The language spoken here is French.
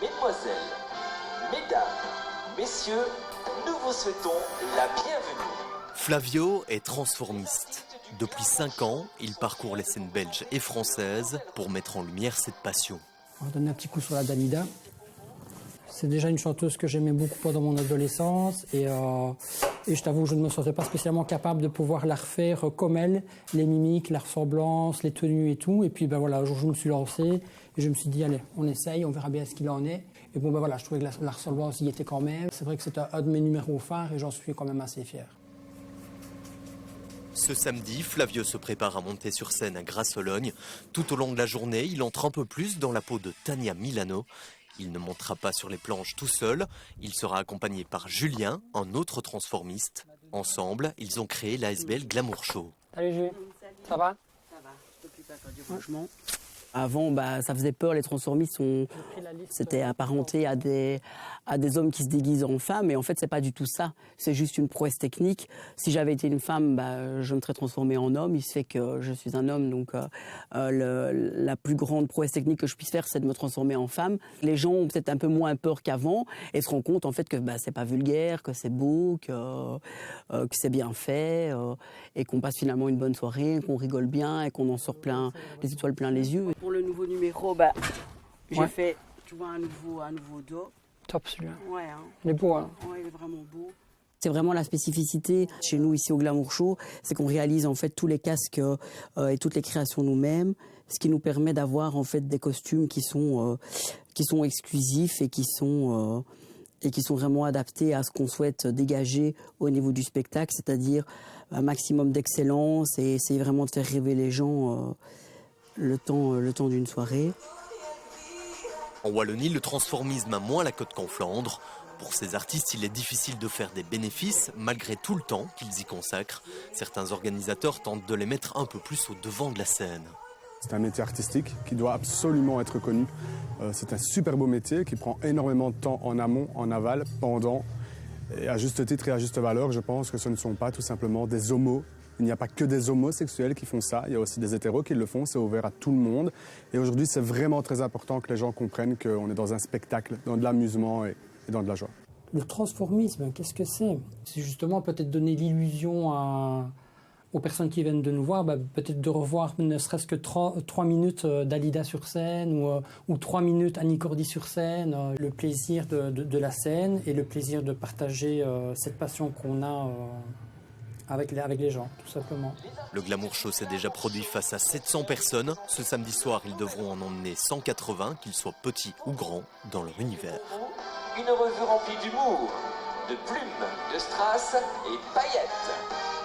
Mesdemoiselles, mesdames, messieurs, nous vous souhaitons la bienvenue. Flavio est transformiste. Depuis 5 ans, il parcourt les scènes belges et françaises pour mettre en lumière cette passion. On va donner un petit coup sur la Dalida. C'est déjà une chanteuse que j'aimais beaucoup pendant mon adolescence et je t'avoue, je ne me sentais pas spécialement capable de pouvoir la refaire comme elle, les mimiques, la ressemblance, les tenues et tout. Et puis ben voilà, un jour je me suis lancé et je me suis dit allez, on essaye, on verra bien ce qu'il en est. Et bon ben voilà, je trouvais que la ressemblance y était quand même. C'est vrai que c'est un de mes numéros phares et j'en suis quand même assez fier. Ce samedi, Flavio se prépare à monter sur scène à Grasse-Sologne. Tout au long de la journée, il entre un peu plus dans la peau de Tania Milano. Il ne montera pas sur les planches tout seul. Il sera accompagné par Julien, un autre transformiste. Ensemble, ils ont créé l'ASBL Glamour Show. Salut Jules, ça va? Ça va, je t'occupe pas du rangement. Avant, ça faisait peur, les transformistes, c'était apparenté à des hommes qui se déguisent en femmes, et en fait, c'est pas du tout ça. C'est juste une prouesse technique. Si j'avais été une femme, je me serais transformée en homme. Il se fait que je suis un homme, donc la plus grande prouesse technique que je puisse faire, c'est de me transformer en femme. Les gens ont peut-être un peu moins peur qu'avant, et se rendent compte en fait que c'est pas vulgaire, que c'est beau, que c'est bien fait, et qu'on passe finalement une bonne soirée, qu'on rigole bien, et qu'on en sort les étoiles plein les yeux. Pour le nouveau numéro, j'ai fait, tu vois, un nouveau dos. Top celui-là. Ouais, hein. Il est beau, hein? Ouais, il est vraiment beau. C'est vraiment la spécificité chez nous ici au Glamour Show, c'est qu'on réalise en fait tous les casques et toutes les créations nous-mêmes, ce qui nous permet d'avoir en fait des costumes qui sont exclusifs et qui sont vraiment adaptés à ce qu'on souhaite dégager au niveau du spectacle, c'est-à-dire un maximum d'excellence et essayer vraiment de faire rêver les gens le temps d'une soirée. En Wallonie, le transformisme a moins la cote qu'en Flandre. Pour ces artistes, il est difficile de faire des bénéfices, malgré tout le temps qu'ils y consacrent. Certains organisateurs tentent de les mettre un peu plus au devant de la scène. C'est un métier artistique qui doit absolument être connu. C'est un super beau métier qui prend énormément de temps en amont, en aval, pendant. Et à juste titre et à juste valeur, je pense que ce ne sont pas tout simplement des homos. Il n'y a pas que des homosexuels qui font ça, il y a aussi des hétéros qui le font, c'est ouvert à tout le monde. Et aujourd'hui, c'est vraiment très important que les gens comprennent qu'on est dans un spectacle, dans de l'amusement et dans de la joie. Le transformisme, qu'est-ce que c'est? C'est justement peut-être donner l'illusion aux personnes qui viennent de nous voir, peut-être de revoir ne serait-ce que 3 minutes Dalida sur scène ou 3 minutes Annie Cordy sur scène, le plaisir de la scène et le plaisir de partager cette passion qu'on a avec les gens, tout simplement. Le Glamour Show s'est déjà produit face à 700 personnes. Ce samedi soir, ils devront en emmener 180, qu'ils soient petits ou grands, dans leur univers. Une revue remplie d'humour, de plumes, de strass et paillettes.